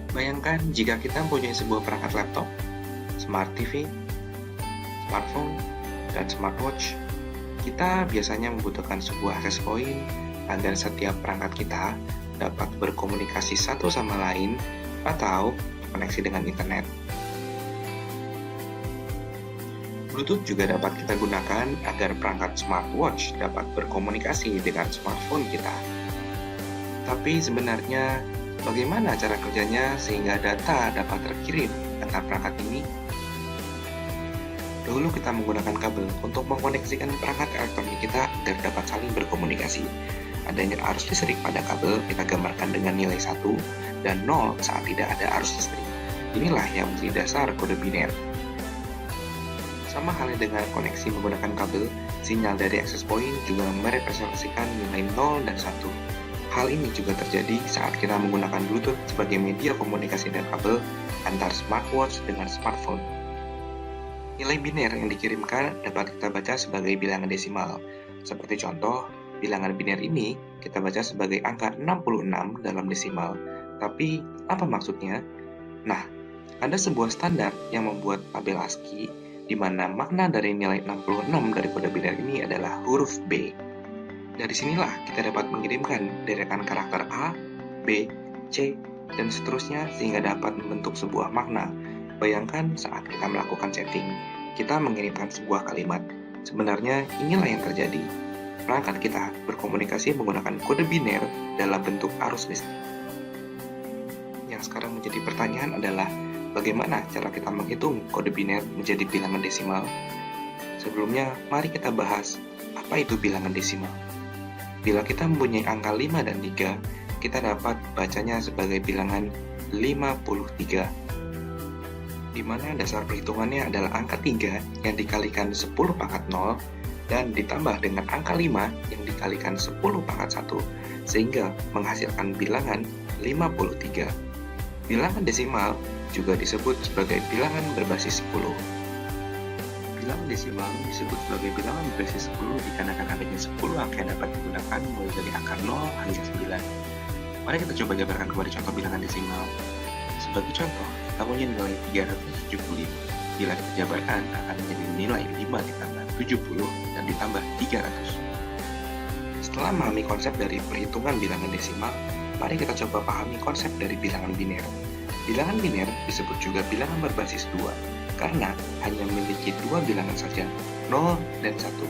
Bayangkan jika kita mempunyai sebuah perangkat laptop, smart TV, smartphone, dan smartwatch. Kita biasanya membutuhkan sebuah access point agar setiap perangkat kita dapat berkomunikasi satu sama lain atau terkoneksi dengan internet. Bluetooth juga dapat kita gunakan agar perangkat smartwatch dapat berkomunikasi dengan smartphone kita. Tapi sebenarnya, bagaimana cara kerjanya sehingga data dapat terkirim antar perangkat ini? Dahulu kita menggunakan kabel untuk mengkoneksikan perangkat elektronik kita agar dapat saling berkomunikasi. Adanya arus listrik pada kabel kita gambarkan dengan nilai 1 dan 0 saat tidak ada arus listrik. Inilah yang menjadi dasar kode biner. Sama halnya dengan koneksi menggunakan kabel, sinyal dari access point juga merepresentasikan nilai 0 dan 1. Hal ini juga terjadi saat kita menggunakan Bluetooth sebagai media komunikasi dan kabel antar smartwatch dengan smartphone. Nilai biner yang dikirimkan dapat kita baca sebagai bilangan desimal. Seperti contoh, bilangan biner ini kita baca sebagai angka 66 dalam desimal. Tapi, apa maksudnya? Nah, ada sebuah standar yang membuat tabel ASCII di mana makna dari nilai 66 dari kode biner ini adalah huruf B. Dari sinilah kita dapat mengirimkan deretan karakter A, B, C, dan seterusnya sehingga dapat membentuk sebuah makna. Bayangkan saat kita melakukan setting, kita mengirimkan sebuah kalimat. Sebenarnya inilah yang terjadi. Perangkat kita berkomunikasi menggunakan kode biner dalam bentuk arus listrik. Yang sekarang menjadi pertanyaan adalah, bagaimana cara kita menghitung kode biner menjadi bilangan desimal? Sebelumnya, mari kita bahas apa itu bilangan desimal. Bila kita mempunyai angka 5 dan 3, kita dapat bacanya sebagai bilangan 53, di mana dasar perhitungannya adalah angka 3 yang dikalikan 10 pangkat 0 dan ditambah dengan angka 5 yang dikalikan 10 pangkat 1, sehingga menghasilkan bilangan 53. Bilangan desimal juga disebut sebagai bilangan berbasis 10. Bilangan desimal disebut sebagai bilangan berbasis 10 dikarenakan adanya 10 angka yang dapat digunakan mulai dari angka 0 hingga 9. Mari kita coba jabarkan kembali contoh bilangan desimal. Sebagai contoh, kita punya nilai 375. Bila kita jabarkan akan menjadi nilai 5 ditambah 70 dan ditambah 300. Setelah memahami konsep dari perhitungan bilangan desimal, mari kita coba pahami konsep dari bilangan biner. Bilangan biner disebut juga bilangan berbasis 2, karena hanya memiliki 2 bilangan saja, 0 dan 1.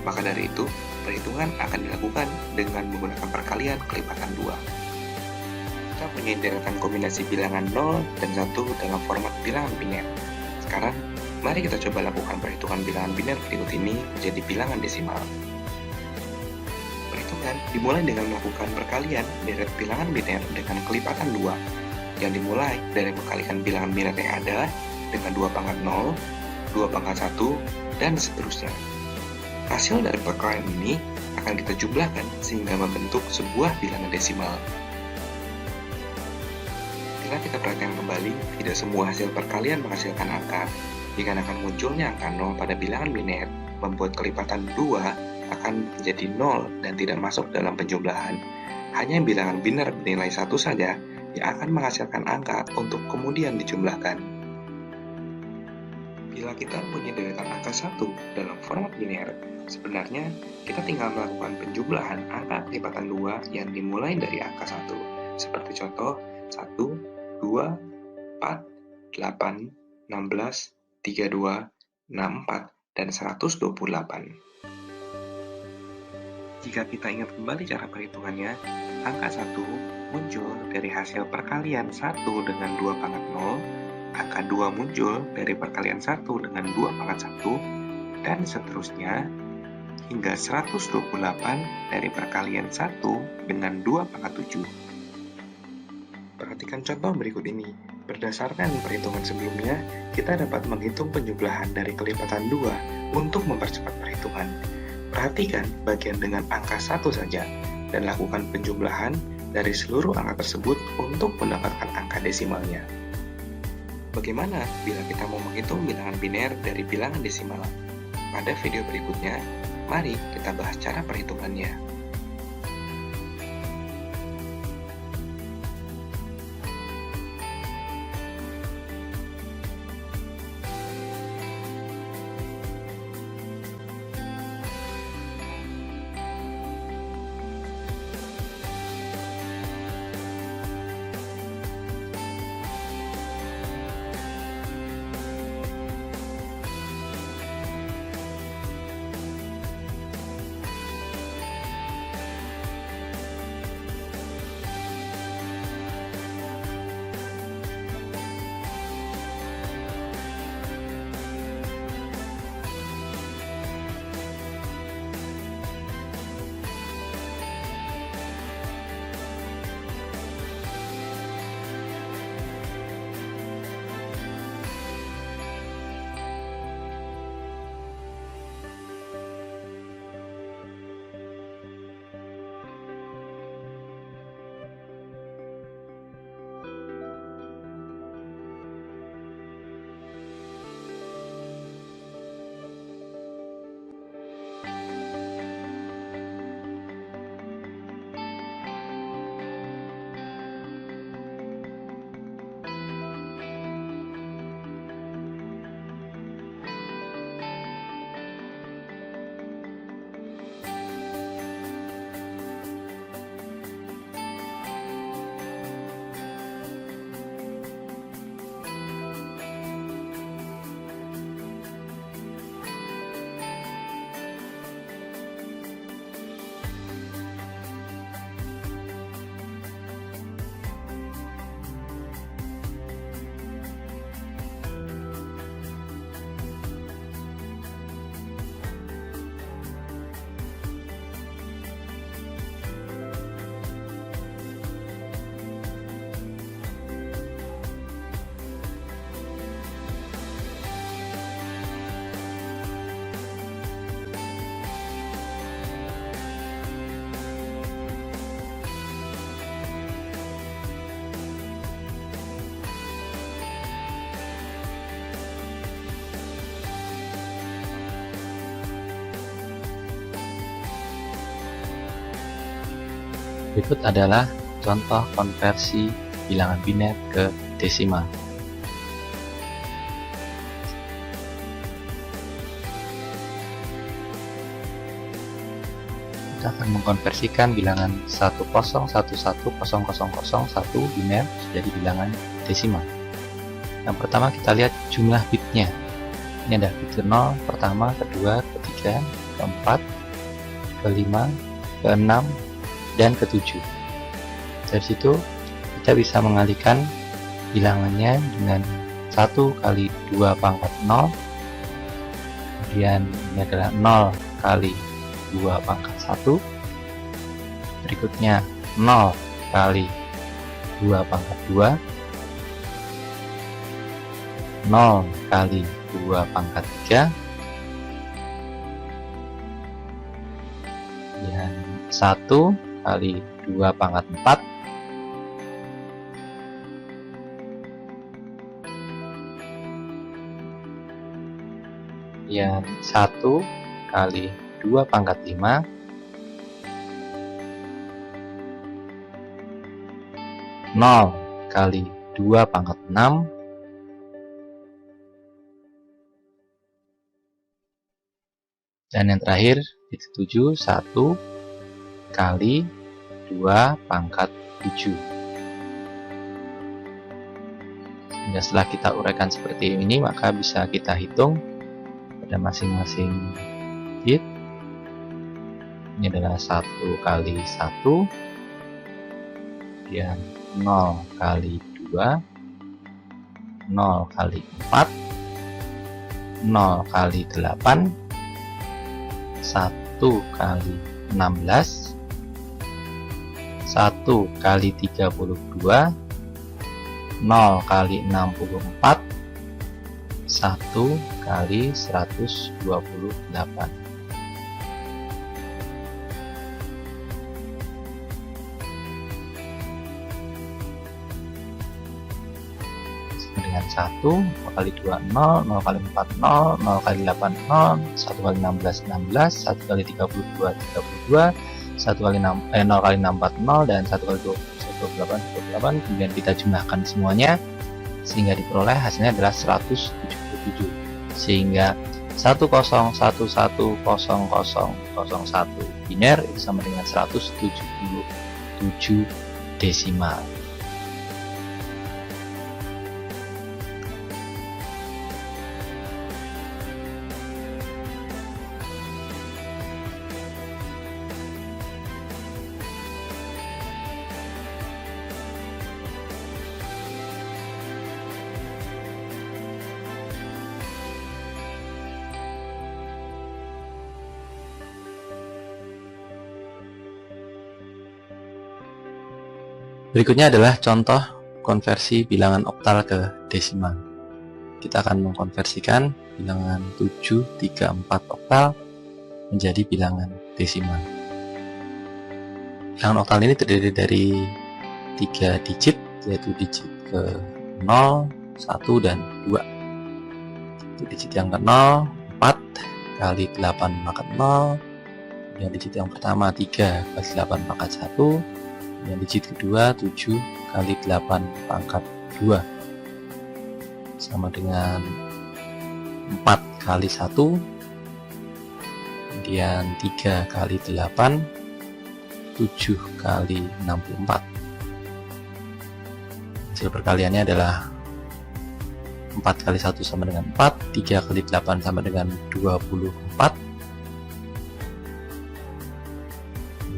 Maka dari itu, perhitungan akan dilakukan dengan menggunakan perkalian kelipatan 2. Kita punya deretan kombinasi bilangan 0 dan 1 dalam format bilangan biner. Sekarang, mari kita coba lakukan perhitungan bilangan biner berikut ini menjadi bilangan desimal. Perhitungan dimulai dengan melakukan perkalian deret bilangan biner dengan kelipatan 2, yang dimulai dari mengkalikan bilangan biner yang ada dengan 2 pangkat 0, 2 pangkat 1, dan seterusnya. Hasil dari perkalian ini akan kita jumlahkan sehingga membentuk sebuah bilangan desimal. Bila kita perhatikan kembali, tidak semua hasil perkalian menghasilkan angka. Dikarenakan munculnya angka 0 pada bilangan biner, membuat kelipatan 2 akan menjadi 0 dan tidak masuk dalam penjumlahan. Hanya bilangan biner bernilai 1 saja yang akan menghasilkan angka untuk kemudian dijumlahkan. Bila kita punya deretan angka 1 dalam format biner, sebenarnya kita tinggal melakukan penjumlahan angka kelipatan 2 yang dimulai dari angka 1. Seperti contoh 1, 2, 4, 8, 16, 32, 64, dan 128. Jika kita ingat kembali cara perhitungannya, angka 1 muncul dari hasil perkalian 1 dengan 2 pangkat 0, angka 2 muncul dari perkalian 1 dengan 2 pangkat 1, dan seterusnya hingga 128 dari perkalian 1 dengan 2 pangkat 7. Perhatikan contoh berikut ini. Berdasarkan perhitungan sebelumnya, kita dapat menghitung penjumlahan dari kelipatan 2 untuk mempercepat perhitungan. Perhatikan bagian dengan angka 1 saja, dan lakukan penjumlahan dari seluruh angka tersebut untuk mendapatkan angka desimalnya. Bagaimana bila kita mau menghitung bilangan biner dari bilangan desimal? Pada video berikutnya, mari kita bahas cara perhitungannya. Berikut adalah contoh konversi bilangan biner ke desimal. Kita akan mengkonversikan bilangan 10110001 biner jadi bilangan desimal. Yang pertama kita lihat jumlah bitnya. Ini ada bit ke-0, pertama, kedua, ketiga, keempat, kelima, keenam, dan ke-7. Dari situ kita bisa mengalihkan bilangannya dengan 1 kali 2 pangkat 0, kemudian ini adalah 0 kali 2 pangkat 1, berikutnya 0 kali 2 pangkat 2, 0 kali 2 pangkat 3, kemudian 1 kali 2 pangkat 4, kemudian 1 kali 2 pangkat 5, 0 kali 2 pangkat 6, dan yang terakhir bit 7, 1 kali 2 pangkat 7. Sehingga setelah kita uraikan seperti ini, maka bisa kita hitung pada masing-masing bit. Ini adalah 1 kali 1, kemudian 0 kali 2, 0 kali 4, 0 kali 8, 1 kali 16, 1 kali 32, 0 kali 64, 1 kali 128. Dengan 1, 0 kali 2, 0, 0 kali 4, 0, 0 kali 8, 0, 1 kali 16, 16, 1 kali 32, 32, 1 kali 0 kali 64, 0, dan 1 kali 28, 28, kemudian kita jumlahkan semuanya, sehingga diperoleh hasilnya adalah 177, sehingga 10110001 biner itu sama dengan 177 desimal. Berikutnya adalah contoh konversi bilangan oktal ke desimal. Kita akan mengkonversikan bilangan 734 oktal menjadi bilangan desimal. Bilangan oktal ini terdiri dari 3 digit, yaitu digit ke 0, 1, dan 2. Digit yang ke 0, 4 kali 8 pangkat 0, kemudian digit yang pertama 3 kali 8 pangkat 1, yang digit kedua 7 kali 8 pangkat 2 sama dengan 4 kali 1, kemudian 3 kali 8, 7 kali 64. Hasil perkaliannya adalah 4 kali 1 sama dengan 4, 3 kali 8 sama dengan 24,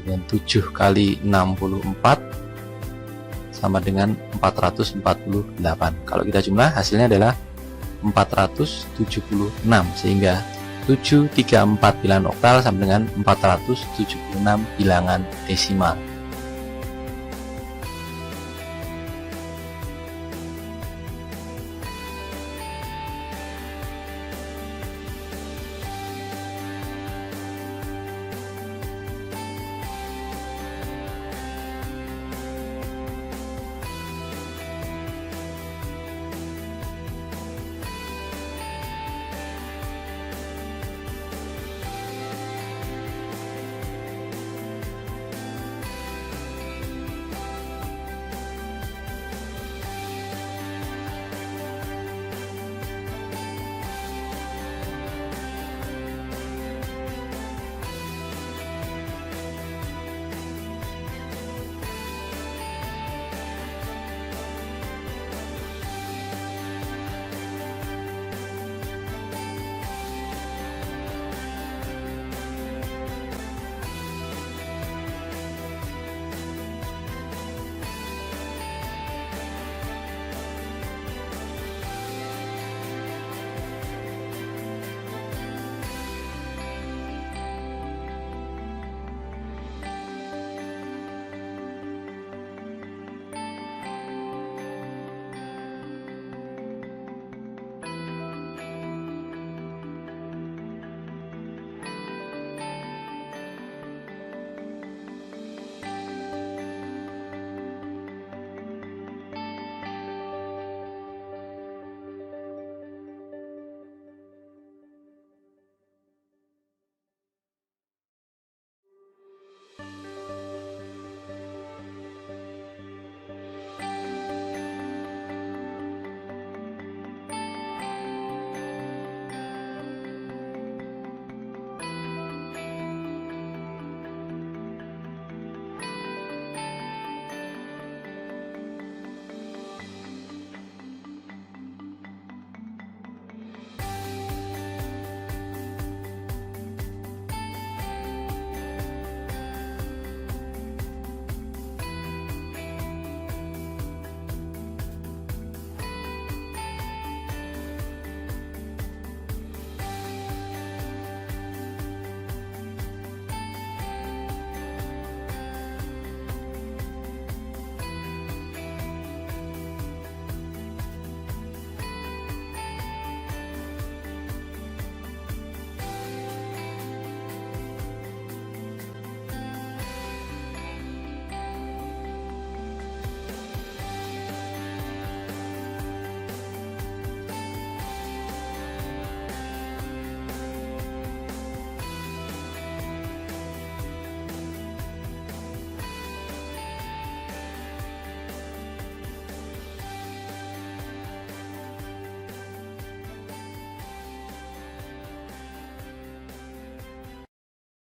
dan 7 kali 64 sama dengan 448. Kalau kita jumlah hasilnya adalah 476, sehingga 734 bilangan oktal sama dengan 476 bilangan desimal.